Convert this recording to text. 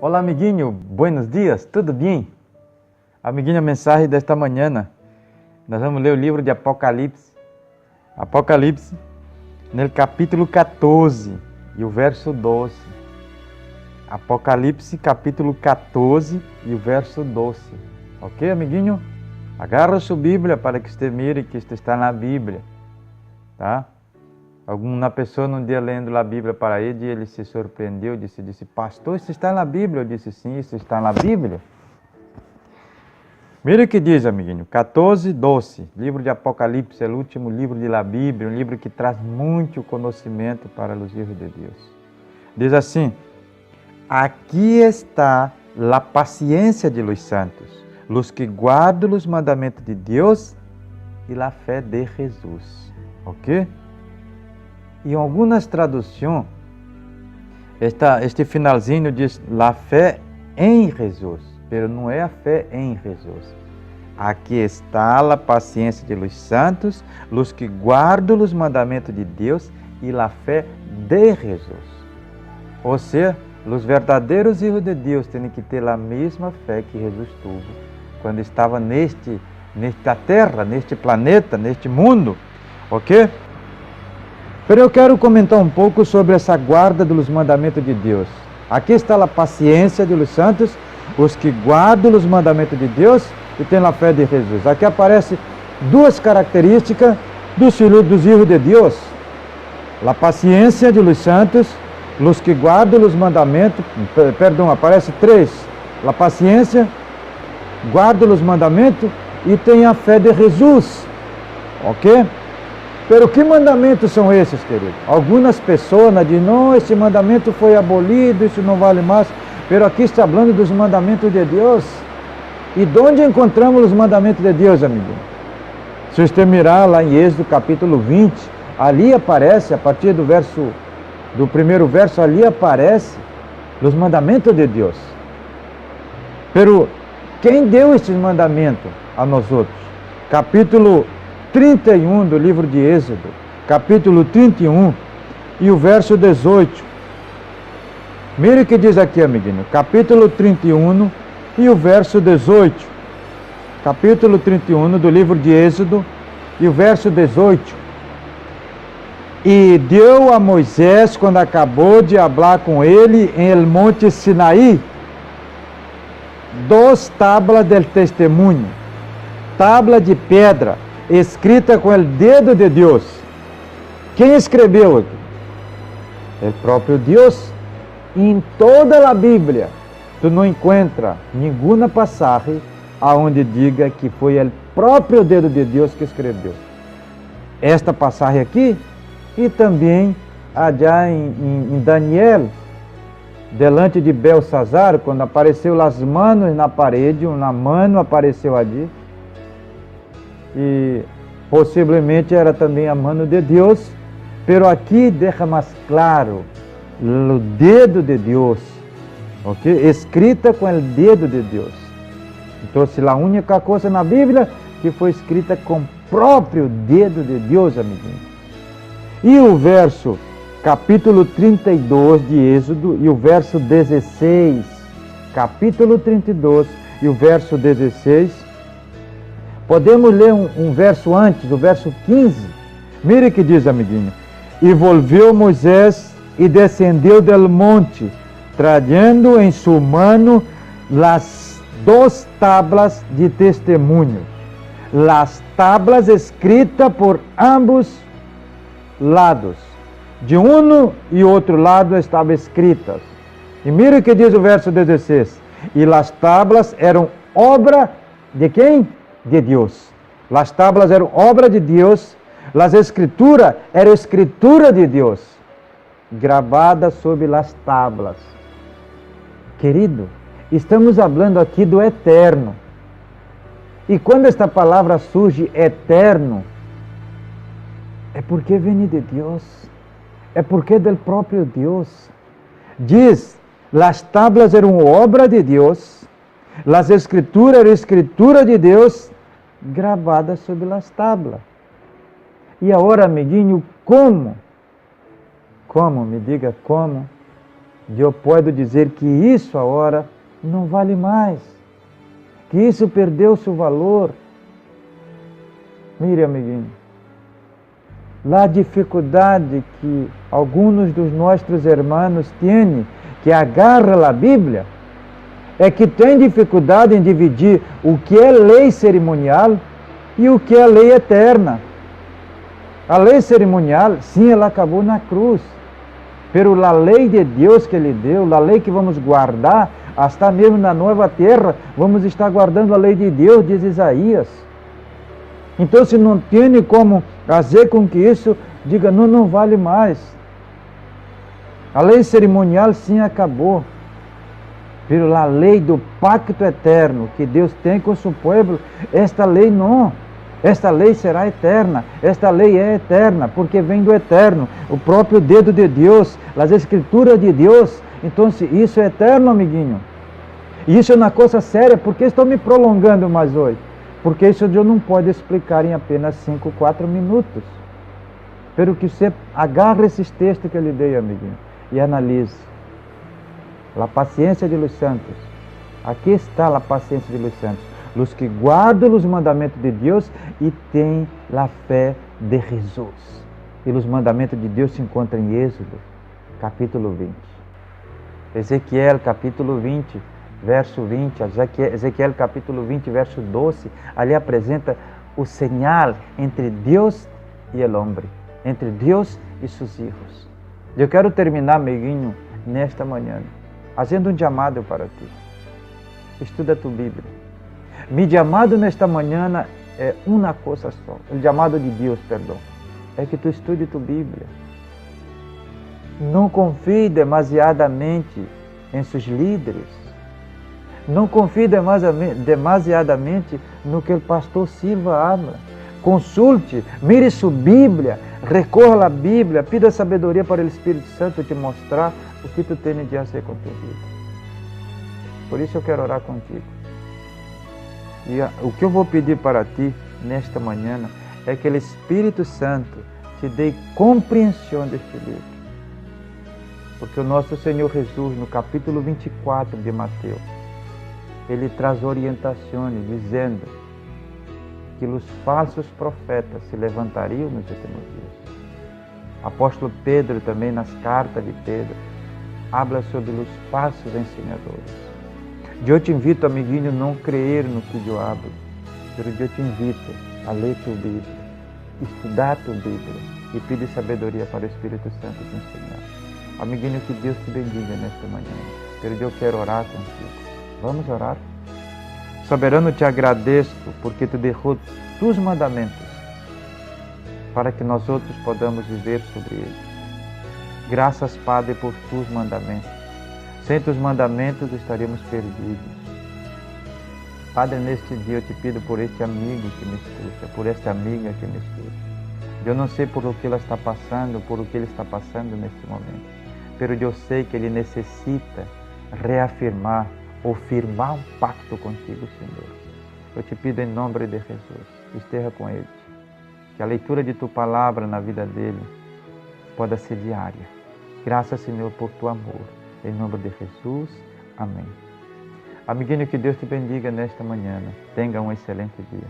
Olá, amiguinho, buenos dias, tudo bem? Amiguinho, a mensagem desta manhã, nós vamos ler o livro de Apocalipse. Apocalipse, no capítulo 14 e o verso 12. Apocalipse, capítulo 14 e o verso 12. Ok, amiguinho? Agarra sua Bíblia para que você mire que isto está na Bíblia, tá? Alguma pessoa num dia lendo a Bíblia para ele se surpreendeu, disse, pastor, isso está na Bíblia? Eu disse, sim, isso está na Bíblia. Mira o que diz, amiguinho, 14, 12, livro de Apocalipse, é o último livro da Bíblia, um livro que traz muito conhecimento para os filhos de Deus. Diz assim, aqui está a paciência de los santos, los que guardam os mandamentos de Deus e a fé de Jesus, ok? Em algumas traduções, este finalzinho diz la fé em Jesus, mas não é a fé em Jesus. Aqui está a paciência de los santos, los que guardam os mandamentos de Deus e a fé de Jesus. Ou seja, os verdadeiros filhos de Deus têm que ter a mesma fé que Jesus teve quando estava nesta terra, neste planeta, neste mundo, ok? Mas eu quero comentar um pouco sobre essa guarda dos mandamentos de Deus. Aqui está a paciência dos santos, os que guardam os mandamentos de Deus e têm a fé de Jesus. Aqui aparecem duas características dos filhos de Deus. A paciência dos santos, os que guardam os mandamentos, aparece três. A paciência, guardam os mandamentos e têm a fé de Jesus. Ok? Pero que mandamentos são esses, querido? Algumas pessoas dizem, não, esse mandamento foi abolido, isso não vale mais. Pero aqui está falando dos mandamentos de Deus. E de onde encontramos os mandamentos de Deus, amigo? Se você mirar lá em Êxodo capítulo 20, ali aparece, a partir do primeiro verso, ali aparece os mandamentos de Deus. Pero quem deu esses mandamentos a nós outros? Capítulo 31 do livro de Êxodo, capítulo 31 e o verso 18. Mire o que diz aqui, amiguinho, capítulo 31 e o verso 18. Capítulo 31 do livro de Êxodo e o verso 18. E deu a Moisés, quando acabou de falar com ele em el monte Sinaí, 2 tábuas del testemunho, tábua de pedra, escrita com o dedo de Deus. Quem escreveu aqui? O próprio Deus. Em toda a Bíblia, tu não encontra nenhuma passagem aonde diga que foi o próprio dedo de Deus que escreveu. Esta passagem aqui, e também allá em Daniel, delante de Belsazar, quando apareceu as manos na parede, uma mano apareceu ali, e possivelmente era também a mão de Deus, pero aqui deixa mais claro o dedo de Deus, ok? Escrita com o dedo de Deus. Então, se a única coisa na Bíblia que foi escrita com o próprio dedo de Deus, amiguinho. E o verso, capítulo 32 de Êxodo e o verso 16, capítulo 32 e o verso 16. Podemos ler um verso antes, o verso 15. Mire o que diz, amiguinho. E volveu Moisés e descendeu del monte, trazendo em sua mano as 2 tábuas de testemunho, as tábuas escritas por ambos lados. De um e outro lado estavam escritas. E mire o que diz o verso 16. E as tábuas eram obra de quem? De Deus. As tábuas eram obra de Deus, as escrituras eram escritura de Deus, gravadas sobre as tábuas. Querido, estamos falando aqui do eterno. E quando esta palavra surge, eterno, é porque vem de Deus, é porque é do próprio Deus. Diz, as tábuas eram obra de Deus, as escrituras eram escritura de Deus, gravadas sobre as tábuas. E agora, amiguinho, como? Como? Me diga como eu posso dizer que isso agora não vale mais, que isso perdeu seu valor. Mire, amiguinho, a dificuldade que alguns dos nossos irmãos têm, que agarra a Bíblia, é que tem dificuldade em dividir o que é lei cerimonial e o que é lei eterna. A lei cerimonial, sim, ela acabou na cruz. Pero a lei de Deus que Ele deu, a lei que vamos guardar, até mesmo na nova terra, vamos estar guardando a lei de Deus, diz Isaías. Então, se não tem como fazer com que isso diga, não vale mais. A lei cerimonial, sim, acabou. Pero a lei do pacto eterno que Deus tem com o seu povo, esta lei não. Esta lei será eterna. Esta lei é eterna, porque vem do eterno. O próprio dedo de Deus, as escrituras de Deus. Então, isso é eterno, amiguinho. E isso é uma coisa séria. Por que estou me prolongando mais hoje? Porque isso eu não posso explicar em apenas 5, 4 minutos. Pero que você agarre esses textos que eu lhe dei, amiguinho, e analise. A paciência de los santos. Aqui está a paciência de los santos. Os que guardam os mandamentos de Deus e têm a fé de Jesus. E os mandamentos de Deus se encontram em Êxodo, capítulo 20. Ezequiel, capítulo 20, verso 20. Ezequiel, capítulo 20, verso 12. Ali apresenta o sinal entre Deus e o homem. Entre Deus e seus filhos. Eu quero terminar, amiguinho, nesta manhã, fazendo um chamado para ti. Estuda tu Bíblia. Mi chamado nesta manhã é uma coisa só. O chamado de Deus, perdão. É que tu estude tu Bíblia. Não confie demasiadamente em seus líderes. Não confie demasiadamente no que o pastor Silva habla. Consulte, mire sua Bíblia, recorra à Bíblia, pida sabedoria para o Espírito Santo te mostrar o que tu tens de fazer com tua vida. Por isso eu quero orar contigo. E o que eu vou pedir para ti nesta manhã é que o Espírito Santo te dê compreensão deste livro. Porque o nosso Senhor Jesus, no capítulo 24 de Mateus, ele traz orientações dizendo que os falsos profetas se levantariam nos últimos dias. Apóstolo Pedro também, nas cartas de Pedro, habla sobre os falsos ensinadores. Eu te invito, amiguinho, a não crer no que eu hablo, mas eu te invito a ler tua Bíblia, estudar tua Bíblia e pedir sabedoria para o Espírito Santo te ensinar. Amiguinho, que Deus te bendiga nesta manhã. Pero eu quero orar contigo. Vamos orar? Soberano, te agradeço porque tu derrou tus mandamentos para que nós outros podamos viver sobre eles. Graças, Padre, por tus mandamentos. Sem tus mandamentos estaríamos perdidos. Padre, neste dia eu te pido por este amigo que me escuta, por esta amiga que me escuta. Eu não sei por o que ela está passando, por o que ele está passando neste momento, mas eu sei que ele necessita reafirmar ou firmar um pacto contigo, Senhor. Eu te pido em nome de Jesus, esteja com ele, que a leitura de tua palavra na vida dele pode ser diária. Graças, Senhor, por tu amor. Em nome de Jesus, amém. Amiguinho, que Deus te bendiga nesta manhã. Tenha um excelente dia.